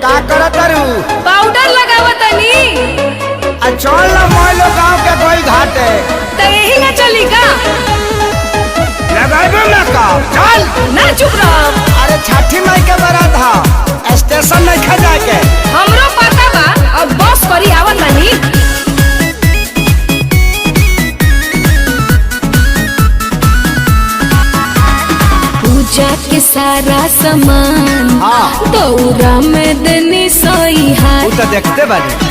का करत तारू? पाउडर लगावतनी। चल ना मोइलो गांव के कोई घाट है तो यही ना चली का? लगाइबे ना का चल ना चुप रहो। अरे छठी माई के बारात हा स्टेशन नहीं खा जाके हमरो पता बा अब बस करी आवत नहीं। पूजा के सारा सामान दौरा में देनी सोई हाथ तो देखते बानी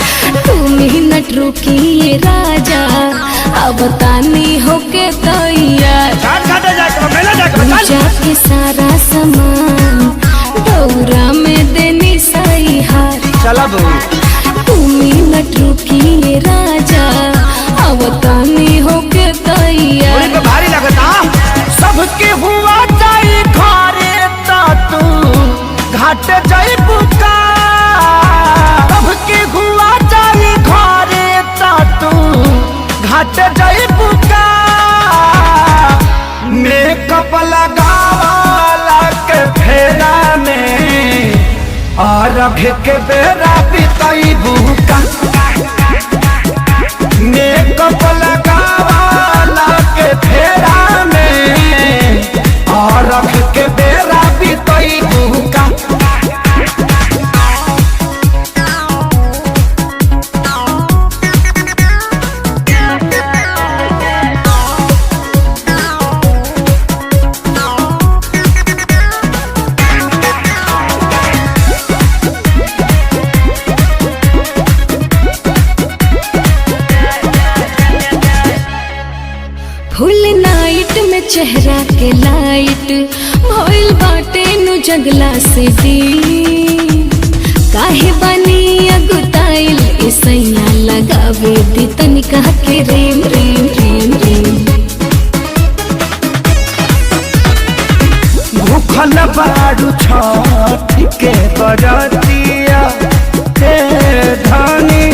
तुम ही नट रुकिए राजा अब तानी होके तैयार। पूजा के सारा सामान दौरा में देनी सही हार चला तुम ही नट रुकिए राजा अब तानी होके तैयार। भारी लगता सबके हुआ जाई घरे ता तू घाट जाई बुका सबके हुआ जाई घरे ता तू घाट जाई बुका मेकअप लगावाला के फेरा में और के बेरा बिताई बुका मेकअप लगावाला के फेरा में और के बेरा बिताई बुका फुल नाइट में चेहरा के लाइट भइल बाटे नु जंगला से दी काहे बनी अगुताइल ऐसैया लगावे दी तनिका के रेम रेम रेम रेम। भूखल बाड़ू छठ के बरतिया हे धानी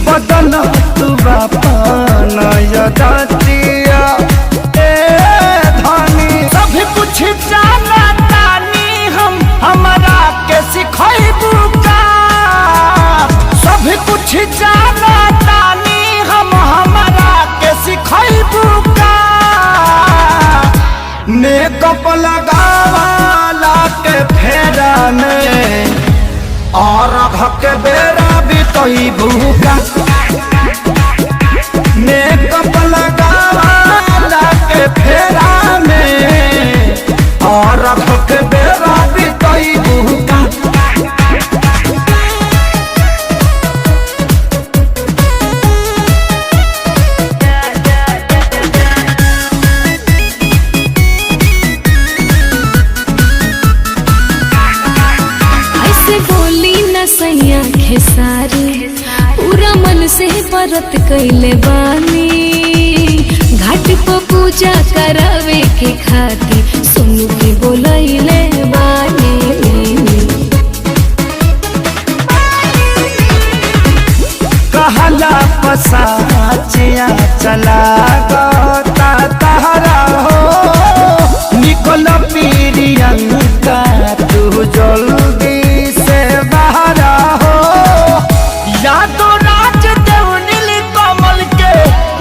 बदल तू बापा नयतिया ए धानी सब कुछ जाना तानी हम हमरा के सिखैबू का सब कुछ जाना तानी हम हमरा के सिखैबू का मेकअप लगावाला के फेरा में और के बेरा बितई भूका मेकअप लगावाला के फेरा में और के बेरा बितई भूका सैया खेसारी पूरा मन से व्रत कैले बानी घाट पर पूजा करावे के खातिर सुनु के बोलैले बानी। कहला पसाचिया चला गता तहरा हो निकल पीरियंका तू जल्दी बहरा हो यादो राज देव नील कमल के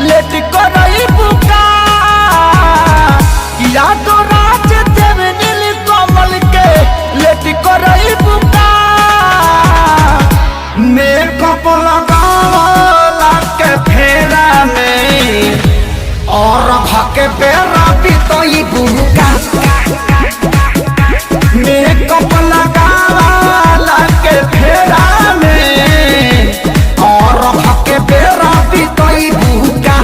लेट करई बुका यादो राज देव नील कमल के लेट करई बुका मेकअप लगावाला के फेरा में और भाके बेरा बितई बुका मेकअप लगावाला के फेरा में और के बेरा बितई बुका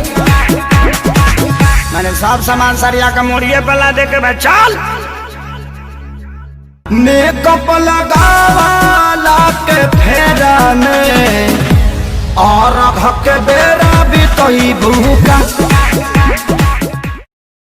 मैंने सब सामान सरिया का मोड़िए पला दे के चल मेकअप लगावाला के फेरा में और के बेरा बितई बुका